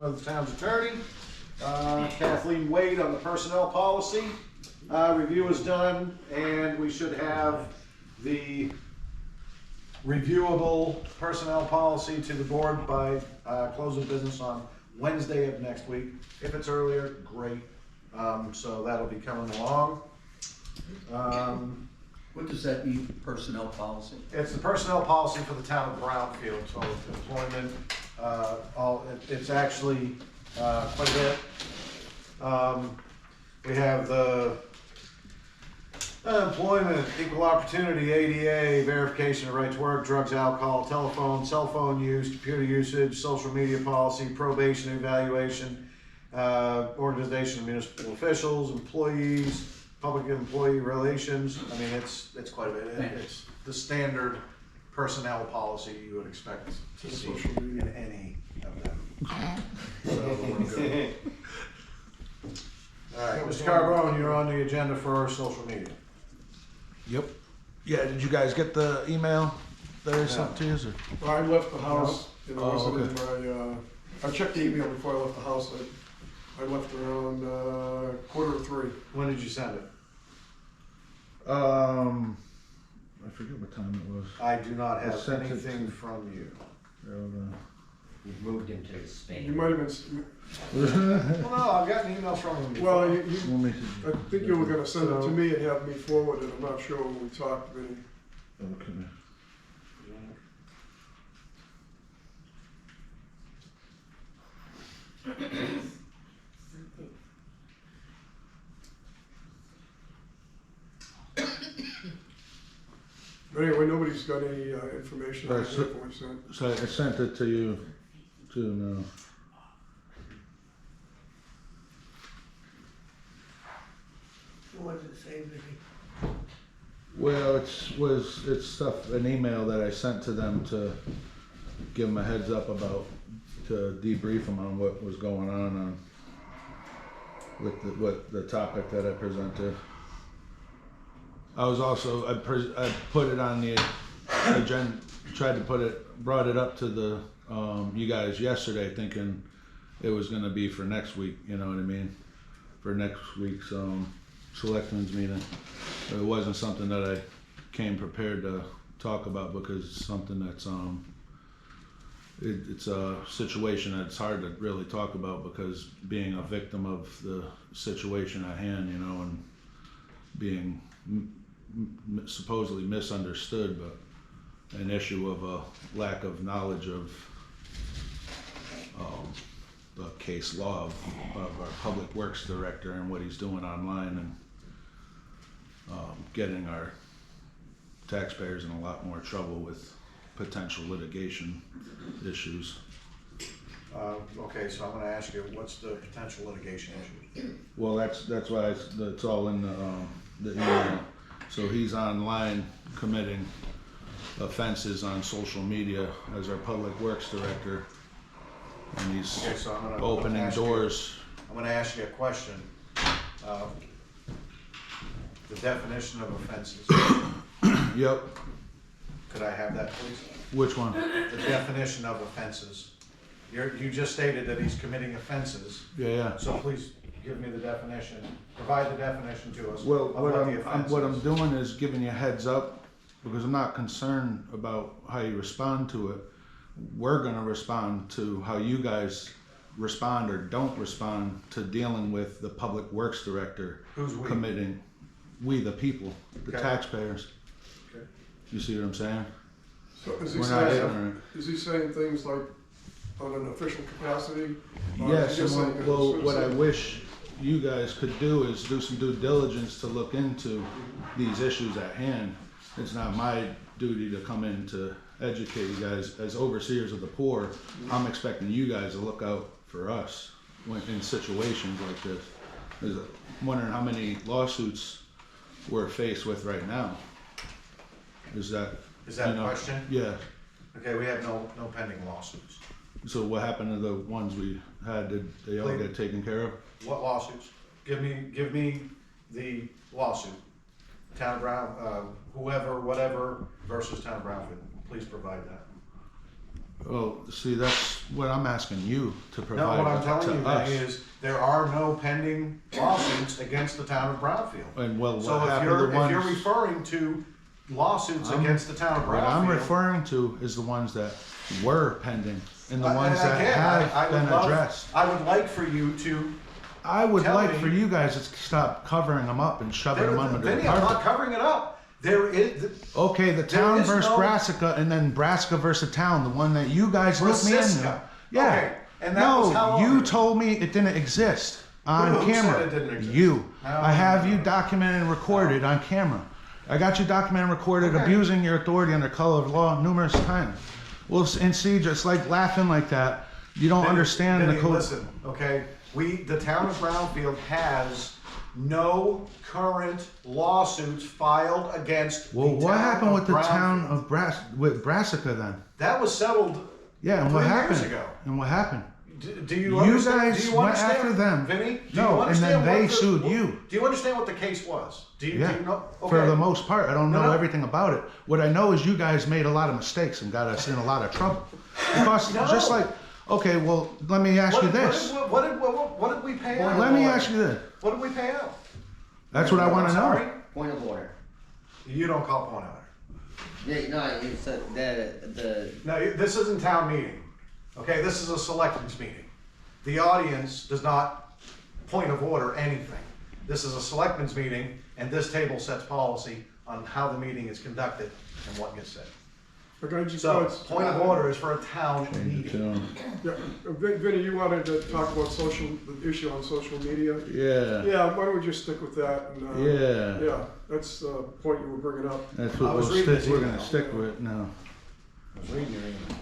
of the town's attorney, Kathleen Wade on the personnel policy. Review is done, and we should have the reviewable personnel policy to the board by close of business on Wednesday of next week. If it's earlier, great. So that'll be coming along. What does that mean, personnel policy? It's the personnel policy for the town of Brownfield, so it's employment, it's actually quite a bit. We have the employment, equal opportunity, ADA, verification of right to work, drugs, alcohol, telephone, cell phone use, computer usage, social media policy, probation evaluation, organization of municipal officials, employees, public employee relations. I mean, it's quite a bit. It's the standard personnel policy you would expect to see in any of them. So we're good. All right, Mr. Carbone, you're on the agenda for social media. Yep. Yeah, did you guys get the email that I sent to you? Or? I left the house, you know, Oh, I was in my, I checked the email before I left the house. I left around 2:45. When did you send it? I forget what time it was. I do not have sent it anything to- from you. We've moved into Spain. You might have been, Well, no, I've gotten emails from him before. well, Let me see. I think you were gonna send it to me and have me forward it. I'm not sure when we talked, but Okay. but anyway, nobody's got any information on Right, it so- before we sent. So I sent it to you too now. What does it say, Vicky? Well, it's stuff, an email that I sent to them to give them a heads up about, to debrief them on what was going on with the topic that I presented. I was also, I put it on the agenda, brought it up to the, you guys yesterday thinking it was gonna be for next week, you know what I mean? For next week's, selectmen's meeting. It wasn't something that I came prepared to talk about because it's something that's, it's a situation that's hard to really talk about because being a victim of the situation at hand, you know, and being supposedly misunderstood, but an issue of a lack of knowledge of the case law of our public works director and what he's doing online, and getting our taxpayers in a lot more trouble with potential litigation issues. Okay, so I'm gonna ask you, what's the potential litigation issue? Well, that's why it's all in the email. So he's online committing offenses on social media as our public works director, and he's Okay, so I'm gonna opening ask you- doors. I'm gonna ask you a question. The definition of offenses, Yep. could I have that, please? Which one? The definition of offenses. You just stated that he's committing offenses, Yeah. so please give me the definition, provide the definition to us. Well, of what the offense I'm is. doing is giving you a heads up because I'm not concerned about how you respond to it. We're gonna respond to how you guys respond or don't respond to dealing with the public works director Who's we? committing, we the people, the Okay. taxpayers. Okay. You see what I'm saying? So is he We're not saying, ignorant. is he saying things like on an official capacity? Or is Yes, he just and saying well, as a what I citizen? wish you guys could do is do some due diligence to look into these issues at hand. It's not my duty to come in to educate you guys. As overseers of the poor, I'm expecting you guys to look out for us when in situations like this. I'm wondering how many lawsuits we're faced with right now. Is that a question? Yeah. Okay, we have no pending lawsuits. So what happened to the ones we had? Did they all get taken care of? What lawsuits? Give me the lawsuit. Town of Brown, whoever, whatever versus Town of Brownfield. Please provide that. Well, see, that's what I'm asking you to No, provide what I'm telling you to then us. is, there are no pending lawsuits against the town of Brownfield. And well, So what if happened to the you're ones? referring to lawsuits I'm- against the town of What I'm Brownfield. referring to is the ones that were pending and the And ones that again, I have would been love- addressed. I would like for you to, I would tell like me- for you guys to stop covering them up and shoving them under the Vinny, I'm not carpet. covering it up. There is, Okay, the town is versus no- Brassica, and then Brassica versus town, the one that you guys looked me into. Francisca. Yeah. Okay, and that was how No, long you ago? told me it didn't exist on Who said camera. it didn't exist? You. No, I have no, you no. documented and recorded on camera. I got you documented and recorded Okay. abusing your authority under color of law numerous times. Well, and see, just like laughing like that, you don't Vinny, understand Vinny, the code. Listen, okay, the town of Brownfield has no current lawsuits filed against Well, the what town happened of with the town Brownfield. of with Brassica then? That was settled Yeah, and what 3 happened? years ago. And what happened? Do you You understand? guys do you went understand, after them. Vinny? Do No, you and understand then they what the- sued you. Do you understand what the case was? Do you Yeah, know? for Okay. the most part. I don't No, know no. everything about it. What I know is you guys made a lot of mistakes and got us in a lot of trouble. Because No. just like, okay, well, let me ask you this. What did we pay out? Let me ask you this. What did we pay out? That's what I want to I'm know. sorry? Point of order. You don't call point out. Yeah, no, you said the No, this isn't town meeting. Okay, this is a selectmen's meeting. The audience does not point of order anything. This is a selectmen's meeting, and this table sets policy on how the meeting is conducted and what gets said. But I just, So, point of order is for a town Change it meeting. to- yeah, Vinny, you wanted to talk about the issue on social media? Yeah, Yeah, why don't we just stick with that? And, yeah. Yeah, that's the point you were bringing up. That's I what was reading this we're email. gonna stick with now. I was reading your email.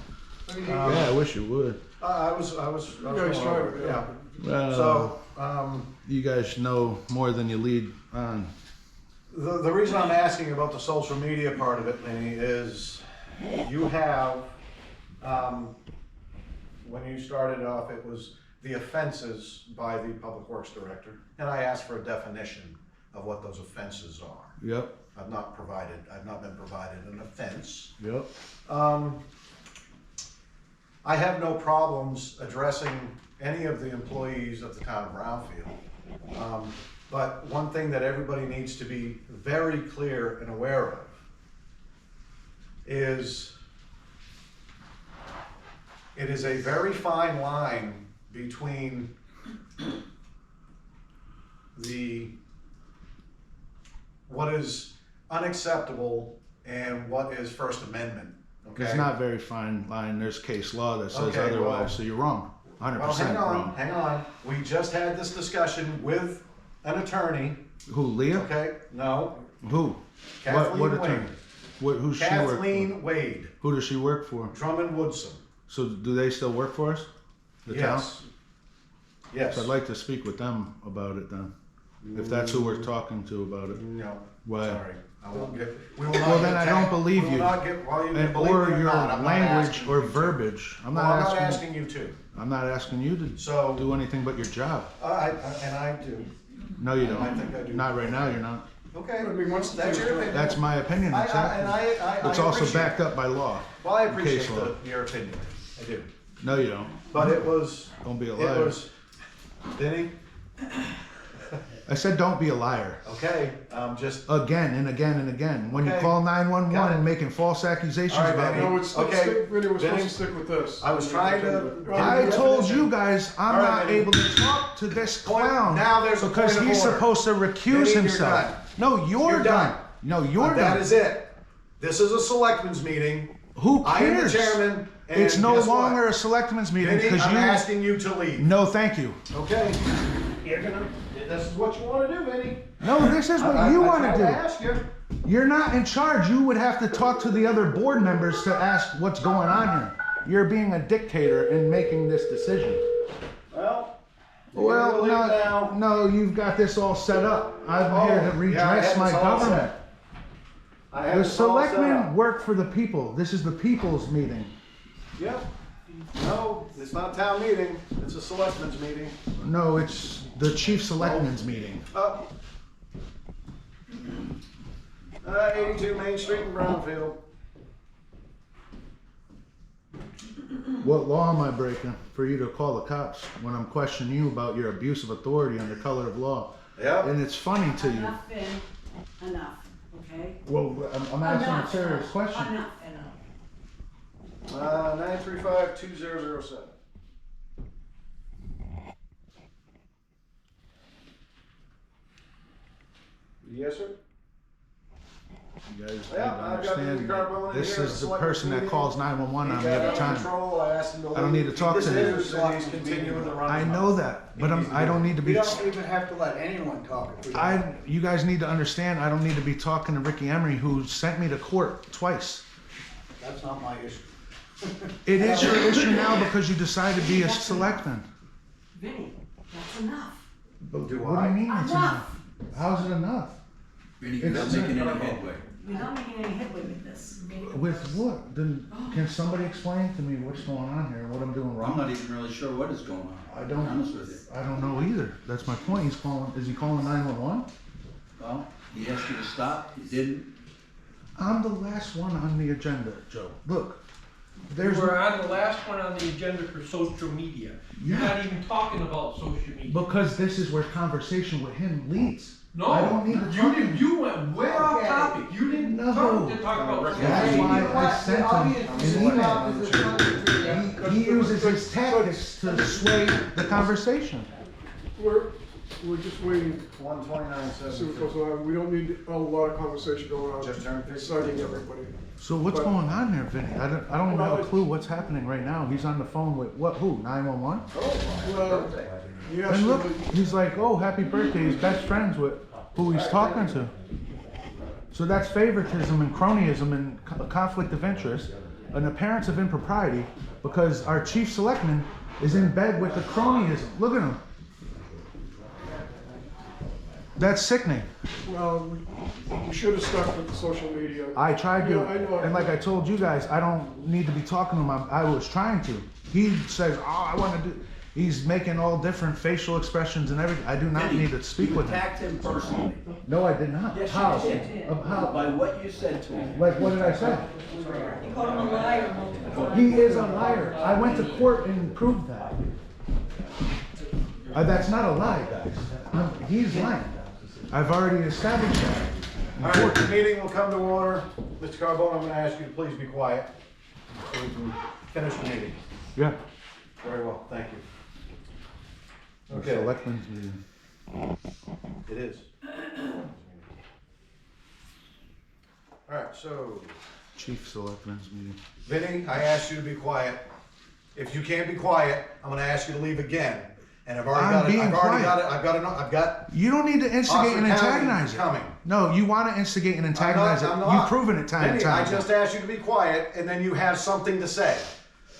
Yeah, I wish you would. I was You guys going tried over it, it, yeah. Well, So, you guys know more than you lead on. the reason I'm asking about the social media part of it, Lenny, is you have, when you started off, it was the offenses by the Public Works Director, and I asked for a definition of what those offenses are. Yep, I've not been provided an offense. yep. I have no problems addressing any of the employees of the town of Brownfield. But one thing that everybody needs to be very clear and aware of is it is a very fine line between what is unacceptable and what is First Amendment. Okay? It's not very fine line. There's case law that says Okay, otherwise, well- so you're wrong. 100% Well, wrong. hang on. We just had this discussion with an attorney, Who, Leah? okay? No, Who? Kathleen what Wade. attorney? Who's she work for? Kathleen Wade, Who does she work for? Drummond Woodson. So do they still work for us? The town? Yes. Yes. So I'd like to speak with them about it then. If that's who we're talking to about it. No, Why? sorry. I won't get, we will not Well, get then I don't believe we will you. not get, well, you can And, believe or me or your not, I'm not language asking or you to. verbiage. I'm Well, not I'm not asking. asking you to. I'm not asking you to So, do anything but your job. and I do. No, you I don't. think I do. Not right now. You're not. Okay, I mean, once the that's thing's your done- opinion. That's my opinion. I Exactly. It's also appreciate backed it. up by law. Well, I appreciate case law. your opinion. I do. No, you don't. But it was, Don't be a it liar. was, Vinny, I said don't be a liar. okay, just, Again and again and again. When you Okay. call Got 911 it. making false accusations All right, about Benny. me. No, it's, Okay. stick, Vinny, we're supposed Vinny, to stick with this. I was trying to- Well, I Definition. told you guys I'm All right, not Benny. able to talk to this Point- clown now there's a because point of he's order. supposed to recuse Benny, you're himself. done. No, you're You're done. done. No, you're That done. is it. This is a selectmen's meeting. Who I am the cares? chairman, and It's no guess what? longer a selectmen's meeting Vinny, because I'm you. asking you to leave. No, thank you. Okay? You're gonna, this is what you wanna do, Vinny. No, this is what I- you I want tried to do. ask you. You're not in charge. You would have to talk to the other board members to ask what's going on here. You're being a dictator in making this decision. Well, you're Well, gonna leave now. no, you've got this all set up. I'm here to Yeah, I redress had my this all government. set. I have The this all set selectmen up. work for the people. This is the people's meeting. Yep. No, it's not a town meeting. It's a selectmen's meeting. No, it's the chief selectmen's meeting. Oh. 82 Main Street in Brownfield. What law am I breaking for you to call the cops when I'm questioning you about your abuse of authority under color of law? Yeah. And it's funny to you. Enough, Vin, enough, okay? Well, I'm asking a Enough, serious question. Enough, enough. 935-2007. Yes, sir. You guys need to Yeah, I've got the understand carbone that in this here, is the select person that meeting. calls 911 on He's me got every it time. under control. I asked him to I don't leave. need to talk to him. He's continuing to run. I his know mouth. that, but I don't need to We be. don't even have to let anyone talk if we don't. You guys need to understand. I don't need to be talking to Ricky Emery, who sent me to court twice. That's not my issue. It is your issue now because you decided to be a selectman. Vinny, that's enough. But Do what I? do you mean it's Enough. enough? How's it enough? Really, you're not It's- making any headway. You're not making any headway with this. With what? Then can somebody explain to me what's going on here and what I'm doing I'm wrong? not even really sure what is going on. I To be honest with you. don't. I don't know either. That's my point. He's calling. Is he calling 911? Well, he asked you to stop, you didn't. I'm the last one on the agenda, Joe. Look, You there's were on the last one on the agenda for social media. You're Yeah. not even talking about social media. because this is where conversation with him leads. No, I don't need to you talk to didn't. him. You went way off Okay. topic. You didn't No. talk about social That's media. why I sent him an email. He uses his tactics to sway the conversation. We're just waiting 129. to see what goes on. We don't need a lot of conversation going on. Just turned 50. Exciting everybody. So what's going on there, Vinny? I don't have a clue what's happening right now. He's on the phone with what? Who? 911? Well, yes, And look, he's like, oh, happy birthday. He's best friends with who he's talking to. So that's favoritism and cronyism and conflict of interest, an appearance of impropriety, because our chief selectman is in bed with the cronyism. Look at him. That's sickening. well, we should have stuck with the social media. I tried to, Yeah, I know. and like I told you guys, I don't need to be talking to him. I was trying to. He says, oh, I want to do. He's making all different facial expressions and everything. I do not need to speak You with him. attacked him personally. No, I did not. Yes, How? you did. How? By what you said to him. Like, what did I say? You called him a liar multiple times. He is a liar. I went to court and proved that. That's not a lie, guys. He's lying. I've already established that. in All right, court. the meeting will come to order. Mr. Carbone, I'm going to ask you to please be quiet so we can finish the meeting. Yeah. Very well, thank you. Okay. Okay, Selectmen's meeting. it is. All right, so Chief Selectmen's meeting. Vinny, I asked you to be quiet. If you can't be quiet, I'm going to ask you to leave again. And I've already I'm got it. being I've already quiet. got it. I've got. You don't need to instigate and Officer County antagonize it. coming. No, you want to instigate and antagonize I'm it. not. You've proven it time and Vinny, time I again. just asked you to be quiet, and then you have something to say.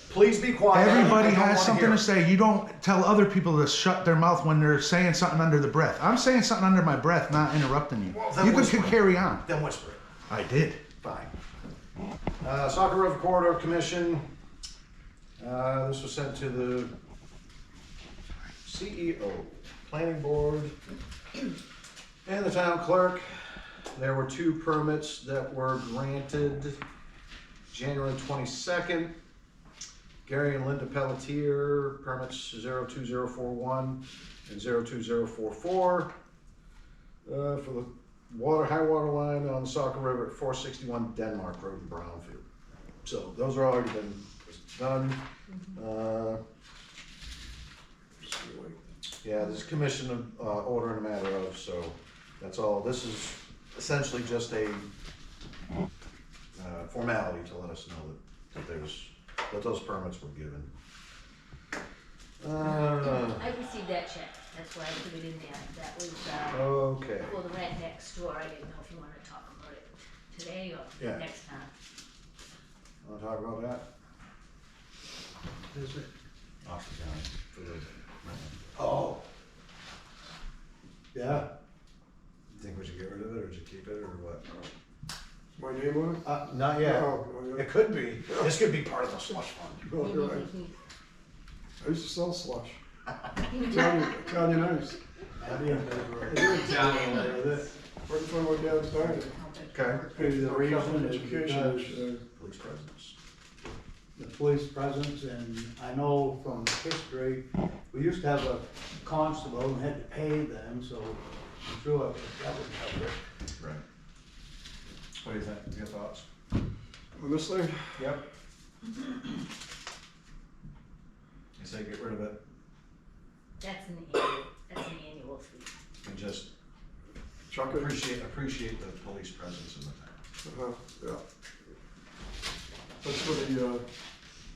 Please be quiet. Everybody I don't has wanna something hear to it. say. You don't tell other people to shut their mouth when they're saying something under the breath. I'm saying something under my breath, not interrupting you. Well, then You whisper. can carry on. Then whisper it. I did. Fine. Saco River Corridor Commission. This was sent to the CEO, Planning Board, and the Town Clerk. There were 2 permits that were granted January 22nd. Gary and Linda Pelletier, permits 02041 and 02044. For the high water line on the Saco River at 461 Denmark Road in Brownfield. So those are already been done. Yeah, this commission order and a matter of, so that's all. This is essentially just a formality to let us know that those permits were given. I received that check, that's why I put it in there, that was, Okay. for the rent next door, I didn't know if you wanted to talk about it today or Yeah. next time. Want to talk about that? Is it? Oxford County. For the oh. Yeah? You think we should get rid of it, or should keep it, or what? My name on it? Not yet. No, no, It could be. This could be part of the slush fund. no, you're right. I used to sell slush. Yeah. Italian ice. Right in Right in front of my dad's diner. Okay. Maybe the reason is Education, because Police presence. the police presence, and I know from history, we used to have a constable and had to pay them, so I'm sure that would cover it. Right. What do you think? Your thoughts? On this thing, Yep. You say get rid of it That's an annual fee. and just chuck it. appreciate the police presence in the town. Yeah. That's for the,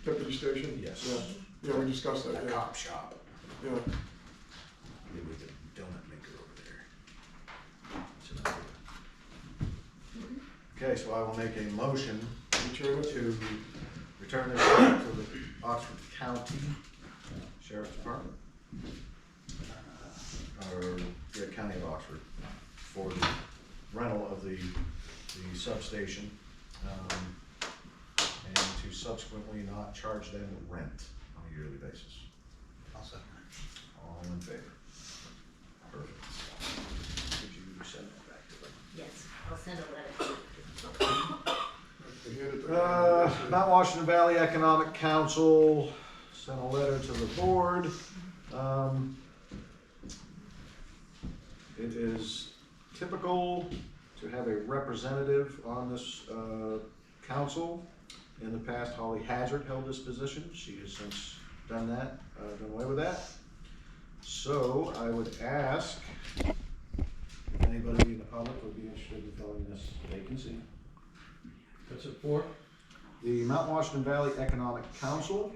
deputy station? Yes. Yeah, we discussed that, A yeah. cop shop. Yeah, Maybe with the donut maker over there. It's an idea. Okay, so I will make a motion return it. to return this back to the Oxford County Sheriff's Department. Or, yeah, County of Oxford, for the rental of the substation, and to subsequently not charge them rent on a yearly basis. I'll second All in favor? Perfect. Could you send that back to them? Yes, I'll send a letter. They handed it- Mount Washington Valley Economic Council sent a letter to the board. It is typical to have a representative on this, council. In the past, Holly Hazard held this position. She has since done that, done away with that. So I would ask if anybody in the public would be interested in filling this vacancy. What's it for? The Mount Washington Valley Economic Council.